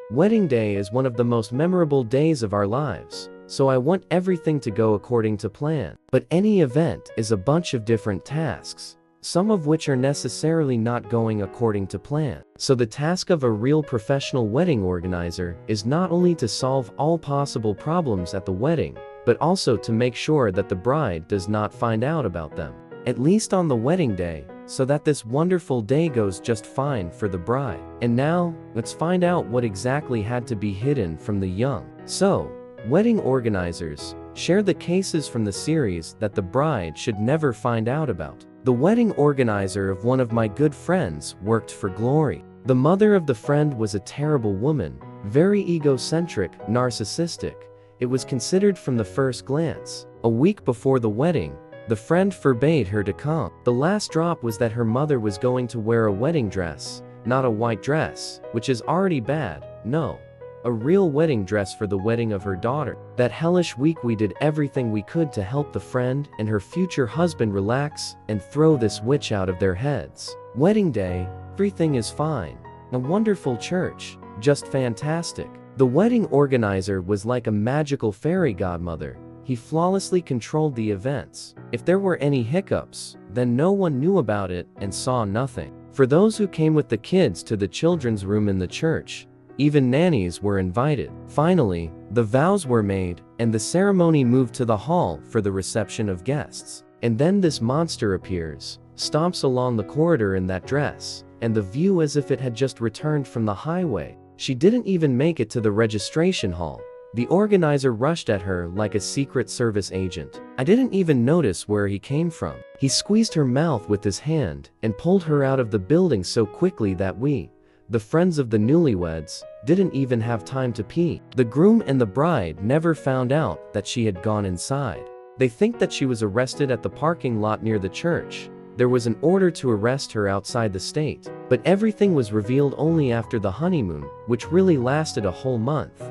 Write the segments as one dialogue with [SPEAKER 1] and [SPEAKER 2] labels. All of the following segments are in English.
[SPEAKER 1] Wedding day is one of the most memorable days of our lives, so I want everything to go according to plan. But any event is a bunch of different tasks, some of which are necessarily not going according to plan. So the task of a real professional wedding organizer is not only to solve all possible problems at the wedding, but also to make sure that the bride does not find out about them, at least on the wedding day, so that this wonderful day goes just fine for the bride. And now, let's find out what exactly had to be hidden from the young. So, wedding organizers, share the cases from the series that the bride should never find out about. The wedding organizer of one of my good friends worked for glory. The mother of the friend was a terrible woman, very egocentric, narcissistic. It was considered from the first glance. A week before the wedding, the friend forbade her to come. The last drop was that her mother was going to wear a wedding dress, not a white dress, which is already bad, no. A real wedding dress for the wedding of her daughter. That hellish week we did everything we could to help the friend and her future husband relax and throw this witch out of their heads. Wedding day, everything is fine. A wonderful church, just fantastic. The wedding organizer was like a magical fairy godmother. He flawlessly controlled the events. If there were any hiccups, then no one knew about it and saw nothing. For those who came with the kids to the children's room in the church, even nannies were invited. Finally, the vows were made, and the ceremony moved to the hall for the reception of guests. And then this monster appears, stomps along the corridor in that dress, and the view as if it had just returned from the highway. She didn't even make it to the registration hall. The organizer rushed at her like a Secret Service agent. I didn't even notice where he came from. He squeezed her mouth with his hand and pulled her out of the building so quickly that we, the friends of the newlyweds, didn't even have time to pee. The groom and the bride never found out that she had gone inside. They think that she was arrested at the parking lot near the church. There was an order to arrest her outside the state. But everything was revealed only after the honeymoon, which really lasted a whole month.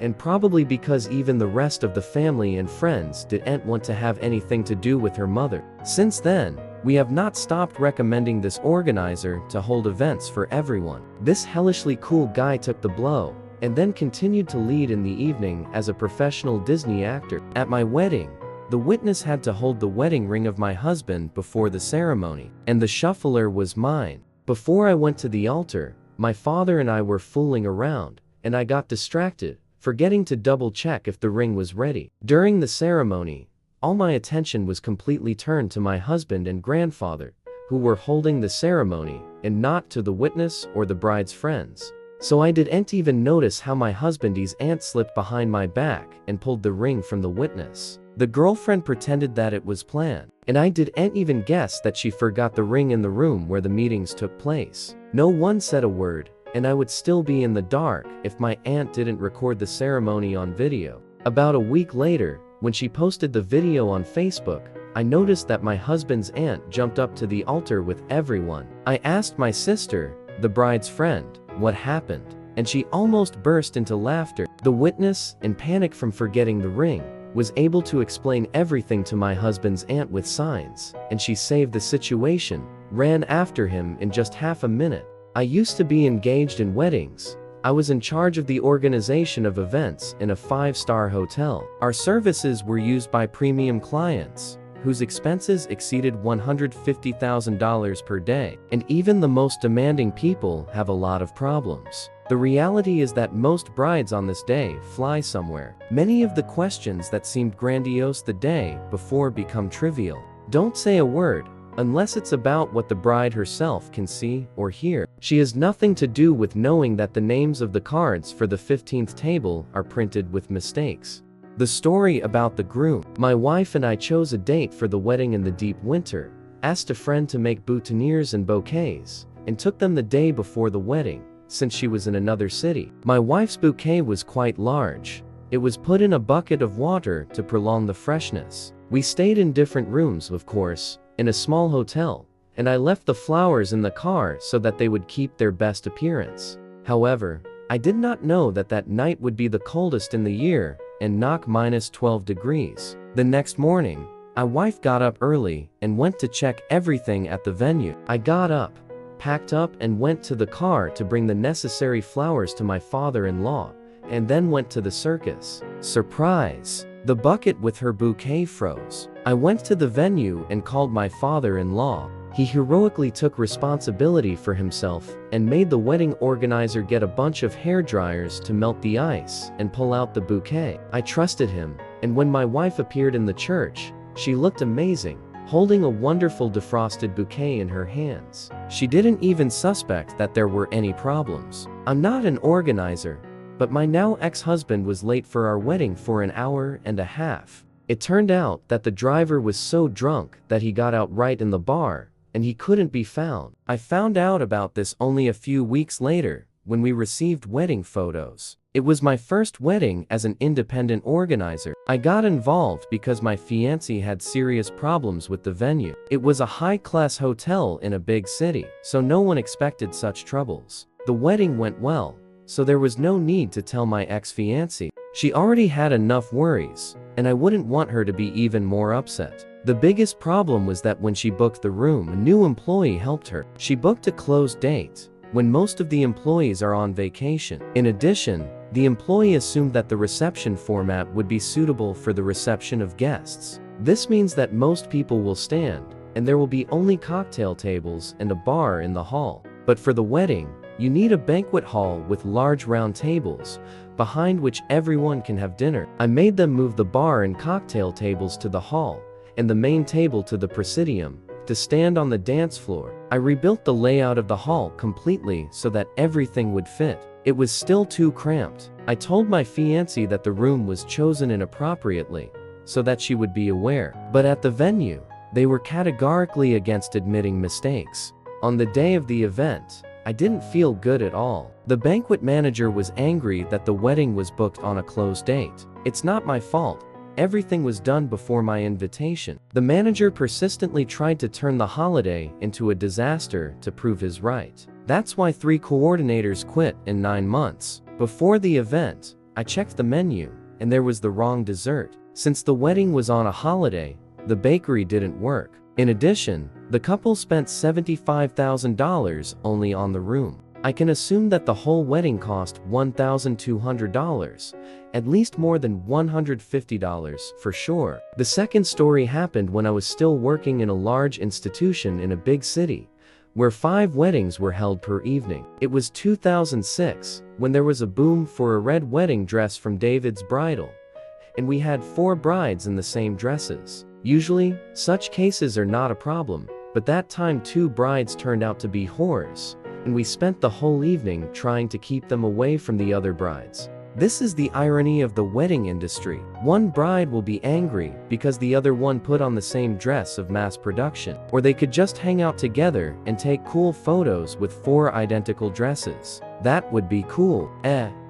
[SPEAKER 1] And probably because even the rest of the family and friends didn't want to have anything to do with her mother. Since then, we have not stopped recommending this organizer to hold events for everyone. This hellishly cool guy took the blow, and then continued to lead in the evening as a professional Disney actor. At my wedding, the witness had to hold the wedding ring of my husband before the ceremony, and the shuffler was mine. Before I went to the altar, my father and I were fooling around, and I got distracted, forgetting to double-check if the ring was ready. During the ceremony, all my attention was completely turned to my husband and grandfather, who were holding the ceremony, and not to the witness or the bride's friends. So I didn't even notice how my husband's aunt slipped behind my back and pulled the ring from the witness. The girlfriend pretended that it was planned, and I didn't even guess that she forgot the ring in the room where the meetings took place. No one said a word, and I would still be in the dark if my aunt didn't record the ceremony on video. About a week later, when she posted the video on Facebook, I noticed that my husband's aunt jumped up to the altar with everyone. I asked my sister, the bride's friend, what happened, and she almost burst into laughter. The witness, in panic from forgetting the ring, was able to explain everything to my husband's aunt with signs, and she saved the situation, ran after him in just half a minute. I used to be engaged in weddings. I was in charge of the organization of events in a 5-star hotel. Our services were used by premium clients, whose expenses exceeded $150,000 per day. And even the most demanding people have a lot of problems. The reality is that most brides on this day fly somewhere. Many of the questions that seemed grandiose the day before become trivial. Don't say a word, unless it's about what the bride herself can see or hear. She has nothing to do with knowing that the names of the cards for the 15th table are printed with mistakes. The story about the groom. My wife and I chose a date for the wedding in the deep winter, asked a friend to make boutonnieres and bouquets, and took them the day before the wedding, since she was in another city. My wife's bouquet was quite large. It was put in a bucket of water to prolong the freshness. We stayed in different rooms, of course, in a small hotel, and I left the flowers in the car so that they would keep their best appearance. However, I did not know that that night would be the coldest in the year and knock -12 degrees. The next morning, my wife got up early and went to check everything at the venue. I got up, packed up and went to the car to bring the necessary flowers to my father-in-law, and then went to the circus. Surprise! The bucket with her bouquet froze. I went to the venue and called my father-in-law. He heroically took responsibility for himself and made the wedding organizer get a bunch of hair dryers to melt the ice and pull out the bouquet. I trusted him, and when my wife appeared in the church, she looked amazing, holding a wonderful defrosted bouquet in her hands. She didn't even suspect that there were any problems. I'm not an organizer, but my now ex-husband was late for our wedding for an hour and a half. It turned out that the driver was so drunk that he got out right in the bar, and he couldn't be found. I found out about this only a few weeks later, when we received wedding photos. It was my first wedding as an independent organizer. I got involved because my fiancé had serious problems with the venue. It was a high-class hotel in a big city, so no one expected such troubles. The wedding went well, so there was no need to tell my ex-fiancée. She already had enough worries, and I wouldn't want her to be even more upset. The biggest problem was that when she booked the room, a new employee helped her. She booked a closed date, when most of the employees are on vacation. In addition, the employee assumed that the reception format would be suitable for the reception of guests. This means that most people will stand, and there will be only cocktail tables and a bar in the hall. But for the wedding, you need a banquet hall with large round tables, behind which everyone can have dinner. I made them move the bar and cocktail tables to the hall, and the main table to the presidium, to stand on the dance floor. I rebuilt the layout of the hall completely so that everything would fit. It was still too cramped. I told my fiancée that the room was chosen inappropriately, so that she would be aware. But at the venue, they were categorically against admitting mistakes. On the day of the event, I didn't feel good at all. The banquet manager was angry that the wedding was booked on a closed date. It's not my fault. Everything was done before my invitation. The manager persistently tried to turn the holiday into a disaster to prove his right. That's why 3 coordinators quit in 9 months. Before the event, I checked the menu, and there was the wrong dessert. Since the wedding was on a holiday, the bakery didn't work. In addition, the couple spent $75,000 only on the room. I can assume that the whole wedding cost $1,200, at least more than $150 for sure. The second story happened when I was still working in a large institution in a big city, where 5 weddings were held per evening. It was 2006, when there was a boom for a red wedding dress from David's Bridal, and we had 4 brides in the same dresses. Usually, such cases are not a problem, but that time 2 brides turned out to be whores, and we spent the whole evening trying to keep them away from the other brides. This is the irony of the wedding industry. One bride will be angry because the other one put on the same dress of mass production. Or they could just hang out together and take cool photos with 4 identical dresses. That would be cool.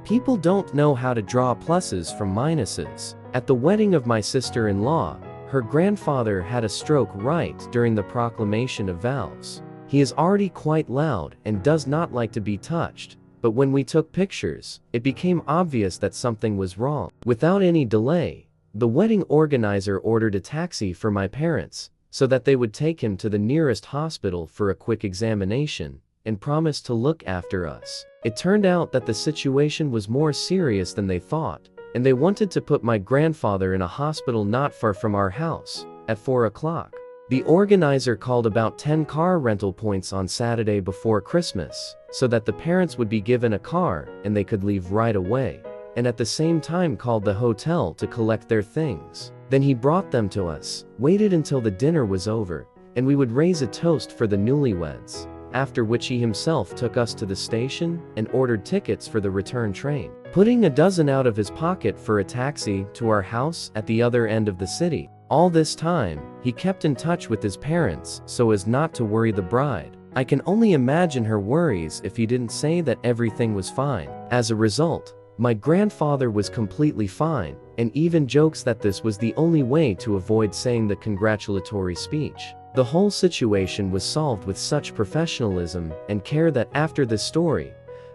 [SPEAKER 1] People don't know how to draw pluses from minuses. At the wedding of my sister-in-law, her grandfather had a stroke right during the proclamation of vows. He is already quite loud and does not like to be touched, but when we took pictures, it became obvious that something was wrong. Without any delay, the wedding organizer ordered a taxi for my parents, so that they would take him to the nearest hospital for a quick examination, and promised to look after us. It turned out that the situation was more serious than they thought, and they wanted to put my grandfather in a hospital not far from our house, at 4 o'clock. The organizer called about 10 car rental points on Saturday before Christmas, so that the parents would be given a car and they could leave right away, and at the same time called the hotel to collect their things. Then he brought them to us, waited until the dinner was over, and we would raise a toast for the newlyweds, after which he himself took us to the station and ordered tickets for the return train, putting a dozen out of his pocket for a taxi to our house at the other end of the city. All this time, he kept in touch with his parents so as not to worry the bride. I can only imagine her worries if he didn't say that everything was fine. As a result, my grandfather was completely fine, and even jokes that this was the only way to avoid saying the congratulatory speech. The whole situation was solved with such professionalism and care that after this story,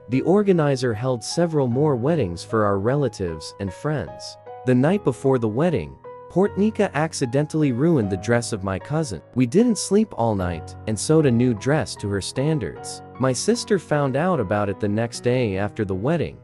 [SPEAKER 1] the organizer held several more weddings for our relatives and friends. The night before the wedding, Portnika accidentally ruined the dress of my cousin. We didn't sleep all night and sewed a new dress to her standards. My sister found out about it the next day after the wedding,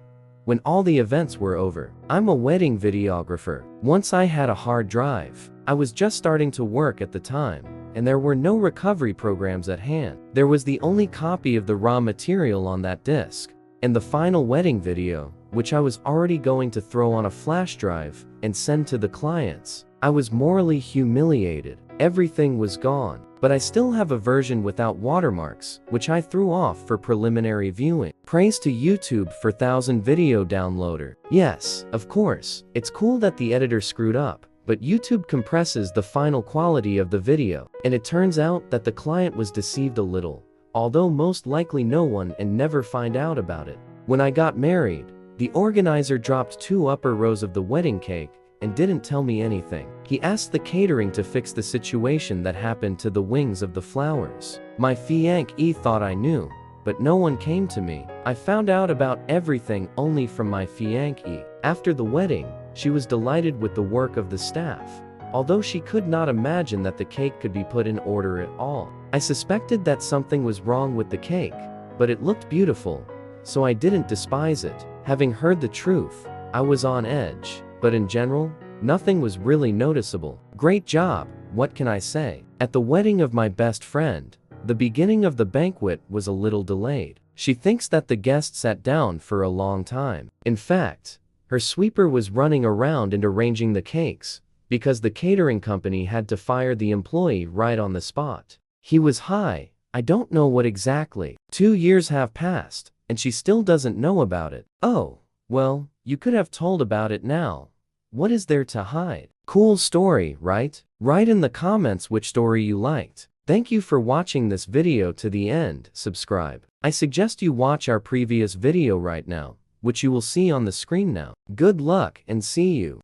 [SPEAKER 1] when all the events were over. I'm a wedding videographer. Once I had a hard drive. I was just starting to work at the time, and there were no recovery programs at hand. There was the only copy of the raw material on that disk, and the final wedding video, which I was already going to throw on a flash drive and send to the clients. I was morally humiliated. Everything was gone. But I still have a version without watermarks, which I threw off for preliminary viewing. Praise to YouTube for 1000 video downloader. Yes, of course, it's cool that the editor screwed up, but YouTube compresses the final quality of the video, and it turns out that the client was deceived a little, although most likely no one and never find out about it. When I got married, the organizer dropped 2 upper rows of the wedding cake and didn't tell me anything. He asked the catering to fix the situation that happened to the wings of the flowers. My fiancée thought I knew, but no one came to me. I found out about everything only from my fiancée. After the wedding, she was delighted with the work of the staff, although she could not imagine that the cake could be put in order at all. I suspected that something was wrong with the cake, but it looked beautiful, so I didn't despise it. Having heard the truth, I was on edge. But in general, nothing was really noticeable. Great job, what can I say? At the wedding of my best friend, the beginning of the banquet was a little delayed. She thinks that the guests sat down for a long time. In fact, her sweeper was running around and arranging the cakes, because the catering company had to fire the employee right on the spot. He was high, I don't know what exactly. 2 years have passed, and she still doesn't know about it. Oh, well, you could have told about it now. What is there to hide? Cool story, right? Write in the comments which story you liked. Thank you for watching this video to the end. Subscribe. I suggest you watch our previous video right now, which you will see on the screen now. Good luck and see you.